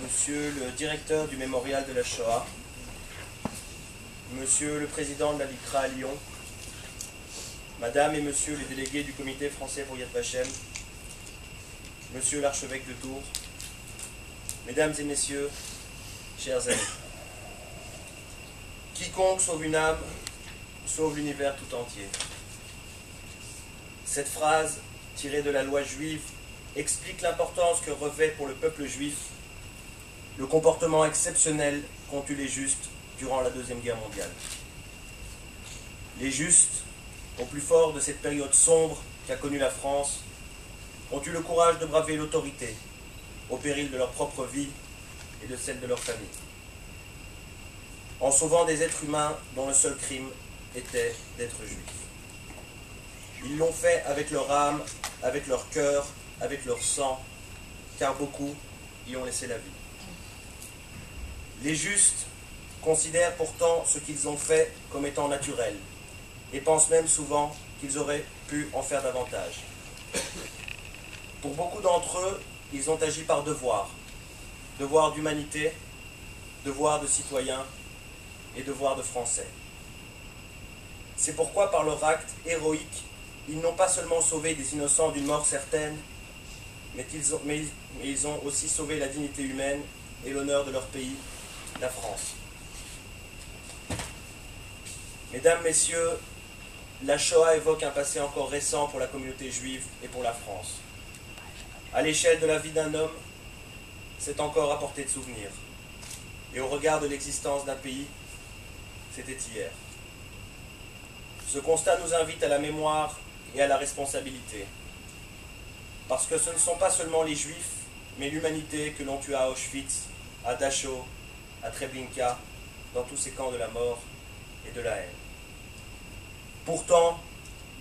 Monsieur le directeur du mémorial de la Shoah, Monsieur le président de la LICRA à Lyon, Madame et Monsieur les délégués du comité français pour Yad Vashem, Monsieur l'archevêque de Tours, Mesdames et Messieurs, chers amis, quiconque sauve une âme, sauve l'univers tout entier. Cette phrase, tirée de la loi juive, explique l'importance que revêt pour le peuple juif le comportement exceptionnel qu'ont eu les justes durant la Deuxième Guerre mondiale. Les justes, au plus fort de cette période sombre qu'a connue la France, ont eu le courage de braver l'autorité, au péril de leur propre vie et de celle de leur famille, en sauvant des êtres humains dont le seul crime était d'être juifs. Ils l'ont fait avec leur âme, avec leur cœur, avec leur sang, car beaucoup y ont laissé la vie. Les justes considèrent pourtant ce qu'ils ont fait comme étant naturel, et pensent même souvent qu'ils auraient pu en faire davantage. Pour beaucoup d'entre eux, ils ont agi par devoir, devoir d'humanité, devoir de citoyen et devoir de français. C'est pourquoi par leur acte héroïque, ils n'ont pas seulement sauvé des innocents d'une mort certaine, mais ils ont aussi sauvé la dignité humaine et l'honneur de leur pays, la France. Mesdames, Messieurs, la Shoah évoque un passé encore récent pour la communauté juive et pour la France. À l'échelle de la vie d'un homme, c'est encore à portée de souvenir. Et au regard de l'existence d'un pays, c'était hier. Ce constat nous invite à la mémoire et à la responsabilité. Parce que ce ne sont pas seulement les Juifs, mais l'humanité que l'on tue à Auschwitz, à Dachau, à Treblinka, dans tous ces camps de la mort et de la haine. Pourtant,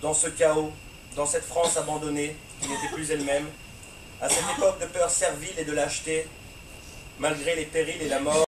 dans ce chaos, dans cette France abandonnée, qui n'était plus elle-même, à cette époque de peur servile et de lâcheté, malgré les périls et la mort,